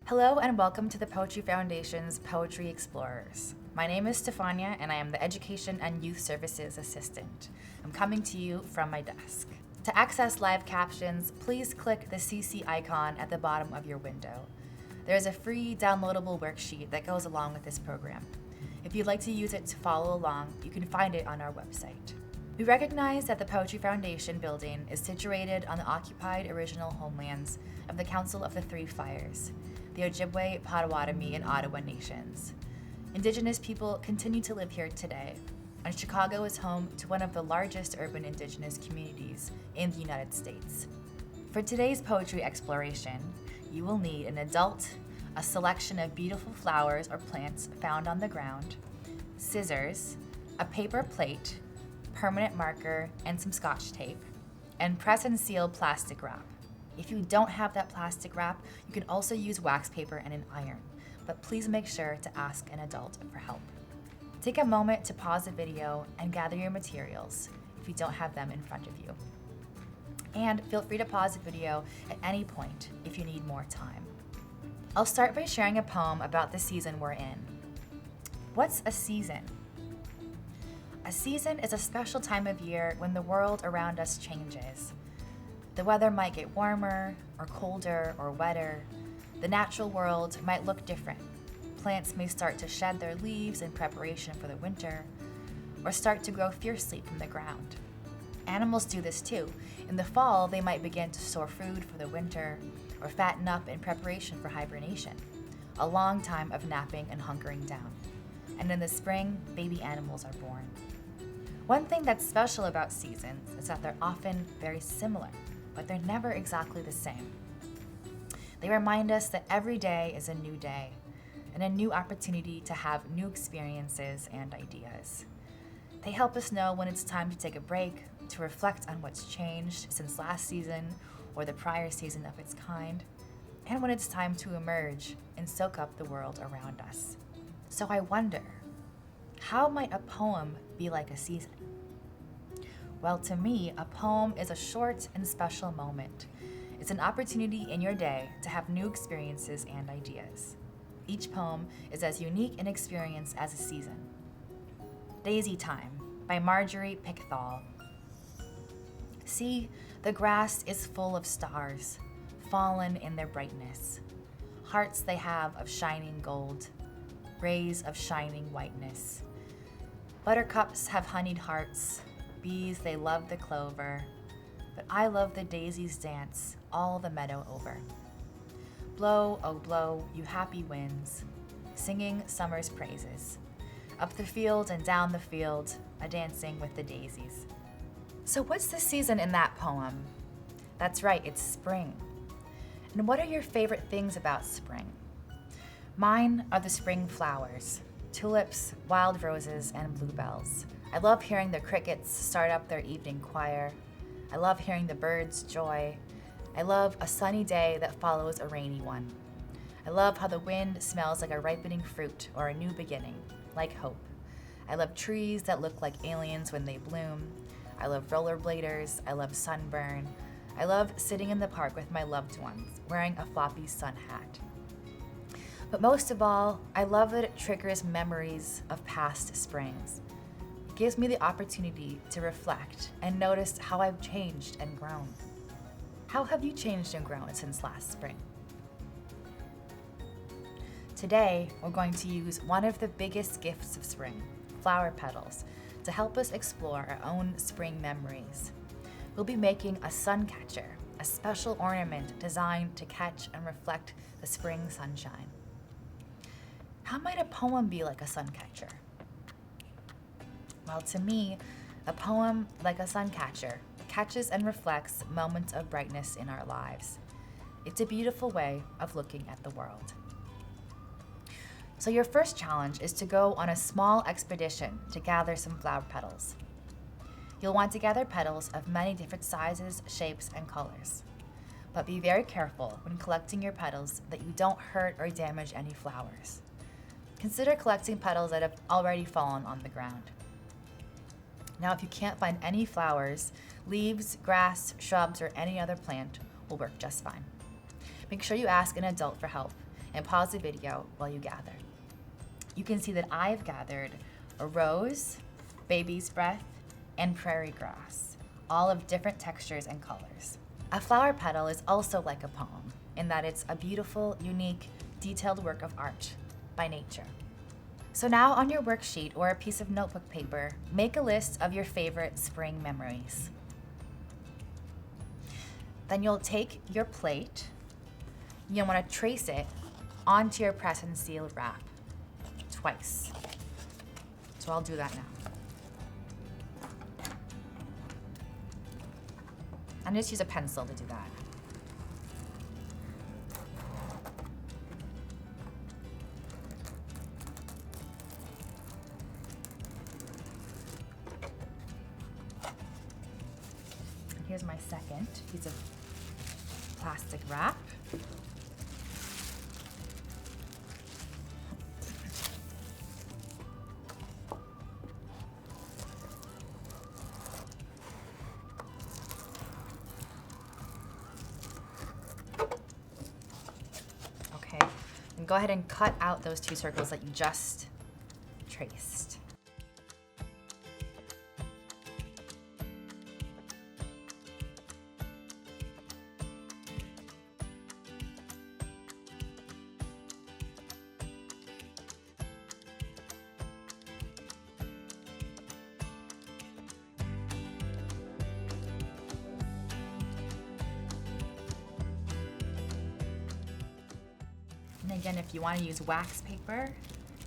Hello and welcome to the Poetry Foundation's Poetry Explorers. My name is Stefania and I am the Education and Youth Services Assistant. I'm coming to you from my desk. To access live captions, please click the CC icon at the bottom of your window. There is a free downloadable worksheet that goes along with this program. If you'd like to use it to follow along, you can find it on our website. We recognize that the Poetry Foundation building is situated on the occupied original homelands of the Council of the Three Fires, the Ojibwe, Potawatomi, and Ottawa nations. Indigenous people continue to live here today, and Chicago is home to one of the largest urban Indigenous communities in the United States. For today's poetry exploration, you will need an adult, a selection of beautiful flowers or plants found on the ground, scissors, a paper plate, permanent marker, and some Scotch tape, and press and seal plastic wrap. If you don't have that plastic wrap, you can also use wax paper and an iron, but please make sure to ask an adult for help. Take a moment to pause the video and gather your materials if you don't have them in front of you. And feel free to pause the video at any point if you need more time. I'll start by sharing a poem about the season we're in. What's a season? A season is a special time of year when the world around us changes. The weather might get warmer, or colder, or wetter. The natural world might look different. Plants may start to shed their leaves in preparation for the winter, or start to grow fiercely from the ground. Animals do this too. In the fall, they might begin to store food for the winter, or fatten up in preparation for hibernation, a long time of napping and hunkering down. And in the spring, baby animals are born. One thing that's special about seasons is that they're often very similar, but they're never exactly the same. They remind us that every day is a new day and a new opportunity to have new experiences and ideas. They help us know when it's time to take a break, to reflect on what's changed since last season or the prior season of its kind, and when it's time to emerge and soak up the world around us. So I wonder, how might a poem be like a season? Well, to me, a poem is a short and special moment. It's an opportunity in your day to have new experiences and ideas. Each poem is as unique an experience as a season. Daisy Time by Marjorie Pickthall. See, the grass is full of stars, fallen in their brightness. Hearts they have of shining gold, rays of shining whiteness. Buttercups have honeyed hearts, bees they love the clover, but I love the daisy's dance all the meadow over. Blow, oh blow, you happy winds, singing summer's praises. Up the field and down the field, a-dancing with the daisies. So what's the season in that poem? That's right, it's spring. And what are your favorite things about spring? Mine are the spring flowers, tulips, wild roses, and bluebells. I love hearing the crickets start up their evening choir. I love hearing the birds' joy. I love a sunny day that follows a rainy one. I love how the wind smells like a ripening fruit or a new beginning, like hope. I love trees that look like aliens when they bloom. I love rollerbladers. I love sunburn. I love sitting in the park with my loved ones, wearing a floppy sun hat. But most of all, I love that it triggers memories of past springs. It gives me the opportunity to reflect and notice how I've changed and grown. How have you changed and grown since last spring? Today, we're going to use one of the biggest gifts of spring, flower petals, to help us explore our own spring memories. We'll be making a suncatcher, a special ornament designed to catch and reflect the spring sunshine. How might a poem be like a suncatcher? Well, to me, a poem like a suncatcher catches and reflects moments of brightness in our lives. It's a beautiful way of looking at the world. So your first challenge is to go on a small expedition to gather some flower petals. You'll want to gather petals of many different sizes, shapes, and colors. But be very careful when collecting your petals that you don't hurt or damage any flowers. Consider collecting petals that have already fallen on the ground. Now, if you can't find any flowers, leaves, grass, shrubs, or any other plant will work just fine. Make sure you ask an adult for help. and pause the video while you gather. You can see that I've gathered a rose, baby's breath, and prairie grass, all of different textures and colors. A flower petal is also like a poem in that it's a beautiful, unique, detailed work of art by nature. So now on your worksheet or a piece of notebook paper, make a list of your favorite spring memories. Then you'll take your plate, you'll want to trace it onto your press and seal wrap twice. So I'll do that now. And just use a pencil to do that. And here's my second piece of plastic wrap. And go ahead and cut out those two circles that you just traced. And again, if you want to use wax paper,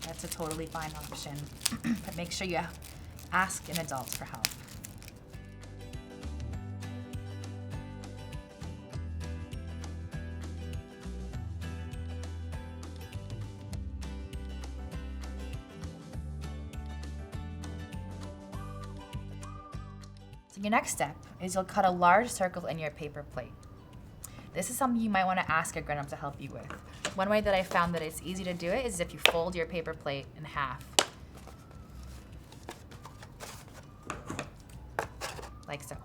that's a totally fine option. But make sure you ask an adult for help. So your next step is you'll cut a large circle in your paper plate. This is something you might want to ask a grown-up to help you with. One way that I found that it's easy to do it is if you fold your paper plate in half. Like so.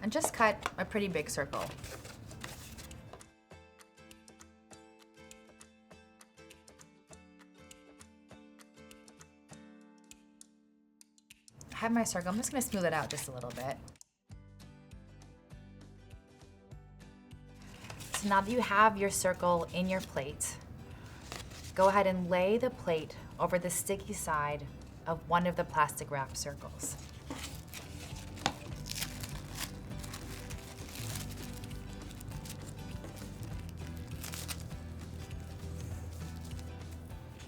And just cut a pretty big circle. I have my circle. I'm just going to smooth it out just a little bit. So now that you have your circle in your plate, go ahead and lay the plate over the sticky side of one of the plastic wrap circles.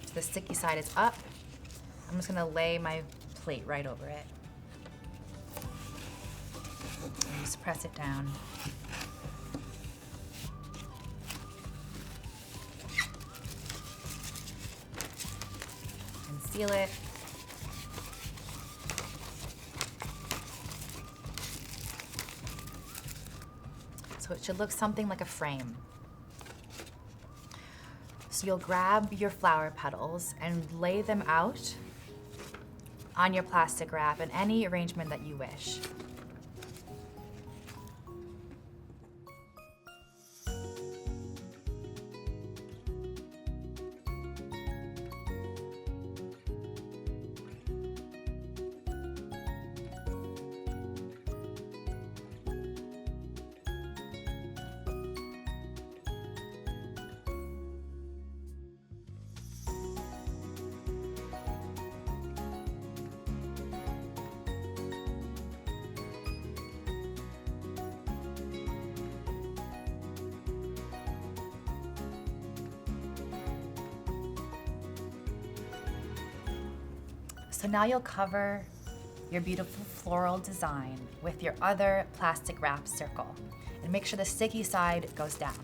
So the sticky side is up. I'm just going to lay my plate right over it. And just press it down. And seal it. So it should look something like a frame. So you'll grab your flower petals and lay them out on your plastic wrap in any arrangement that you wish. So now you'll cover your beautiful floral design with your other plastic wrap circle and make sure the sticky side goes down.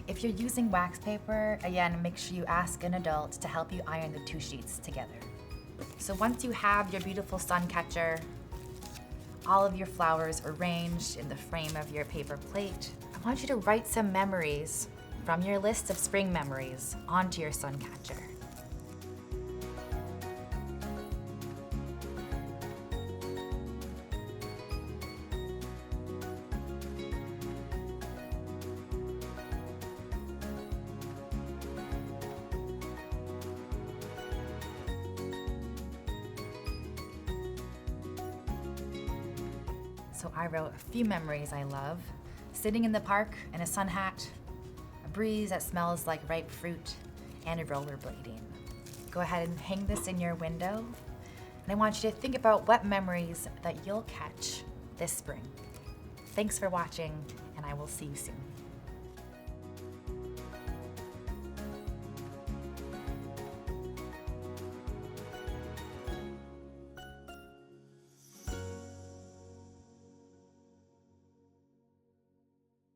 If you're using wax paper, again, make sure you ask an adult to help you iron the two sheets together. So once you have your beautiful sun catcher, all of your flowers arranged in the frame of your paper plate, I want you to write some memories from your list of spring memories onto your suncatcher. So I wrote a few memories I love. Sitting in the park in a sun hat, a breeze that smells like ripe fruit, and a rollerblading. Go ahead and hang this in your window. And I want you to think about what memories that you'll catch this spring. Thanks for watching, and I will see you soon.